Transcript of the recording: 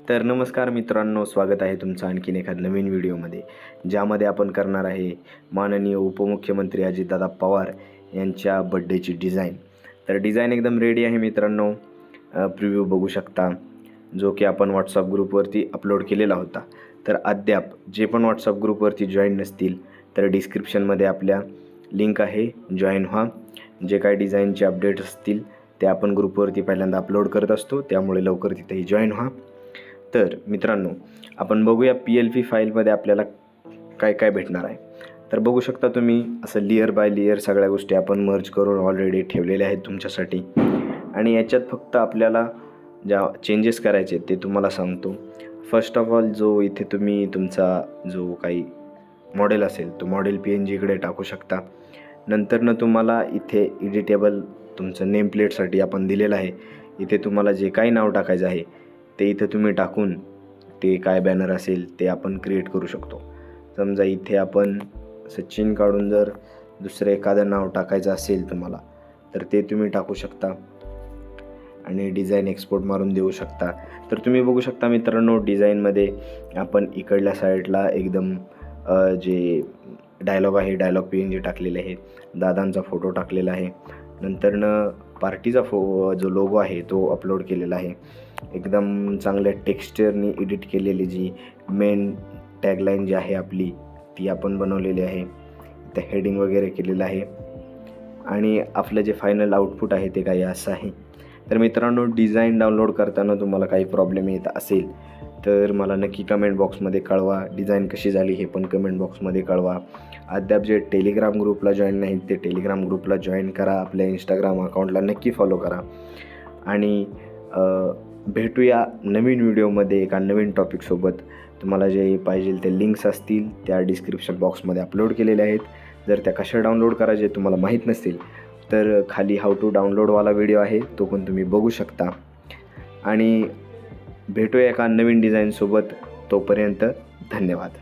तर नमस्कार मित्रांनो, स्वागत आहे तुमचं आणखीन एखाद नवीन व्हिडिओमध्ये, ज्यामध्ये आपण करणार आहे माननीय उपमुख्यमंत्री अजितदादा पवार यांच्या बड्डेची डिझाईन. तर डिझाईन एकदम रेडी आहे मित्रांनो. प्रिव्ह्यू बघू शकता, जो की आपण व्हॉट्सअप ग्रुपवरती अपलोड केलेला होता. तर अद्याप जे पण व्हॉट्सअप ग्रुपवरती जॉईन नसतील तर डिस्क्रिप्शनमध्ये आपल्या लिंक आहे, जॉईन व्हा. जे काही डिझाईनचे अपडेट्स असतील ते आपण ग्रुपवरती पहिल्यांदा अपलोड करत असतो, त्यामुळे लवकर तिथेही जॉईन व्हा. तर मित्रांनो, आपण बघूया PLP फाईलमध्ये आपल्याला काय काय भेटणार आहे. तर बघू शकता तुम्ही, असं लेयर बाय लेयर सगळ्या गोष्टी आपण मर्ज करून ऑलरेडी ठेवलेल्या आहेत तुमच्यासाठी. आणि याच्यात फक्त आपल्याला ज्या चेंजेस करायचे ते तुम्हाला सांगतो. फर्स्ट ऑफ ऑल, जो इथे तुम्ही तुमचा जो काही मॉडेल असेल तो मॉडेल PNG इकडे टाकू शकता. नंतरनं तुम्हाला इथे एडिटेबल तुमचं नेम प्लेटसाठी आपण दिलेलं आहे. इथे तुम्हाला जे काही नाव टाकायचं आहे ते इथे तुम्ही टाकून ते काय बॅनर असेल ते आपण क्रिएट करू शकतो. समजा इथे आपण सचिन काढून जर दुसरं एखादं नाव टाकायचं असेल तुम्हाला, तर ते तुम्ही टाकू शकता आणि डिझाईन एक्सपोर्ट मारून देऊ शकता. तर तुम्ही बघू शकता मित्रांनो, डिझाईनमध्ये आपण इकडल्या साईडला एकदम जे डायलॉग आहे, डायलॉग PNG टाकलेले आहे, दादांचा फोटो टाकलेला आहे. नंतरनं पार्टीचा जो लोगो आहे तो अपलोड केलेला आहे. एकदम चांगल्या टेक्स्चरनी एडिट केलेली जी मेन टॅगलाईन जी आहे आपली ती आपण बनवलेली आहे. इथे हेडिंग वगैरे केलेलं आहे आणि आपलं जे फायनल आउटपुट आहे ते काही असं आहे. तर मित्रांनो, डिझाईन डाउनलोड करताना तुम्हाला काही प्रॉब्लेम येत असेल तर मला नक्की कमेंट बॉक्समध्ये कळवा. डिझाईन कशी झाली हे पण कमेंट बॉक्समध्ये कळवा. अद्याप जे टेलिग्राम ग्रुपला जॉईन नाहीत ते टेलिग्राम ग्रुपला जॉईन करा. आपल्या इंस्टाग्राम अकाउंटला नक्की फॉलो करा. आणि भेटूया नवीन व्हिडिओमध्ये एका नवीन टॉपिकसोबत. तुम्हाला जे पाहिजे ते लिंक्स असतील त्या डिस्क्रिप्शन बॉक्समध्ये अपलोड केलेल्या आहेत. जर त्या कशा डाउनलोड करायचे तुम्हाला माहीत नसतील तर खाली हाऊ टू डाउनलोडवाला व्हिडिओ आहे, तो पण तुम्ही बघू शकता. आणि भेटूया एका नवीन डिझाईनसोबत. तोपर्यंत धन्यवाद.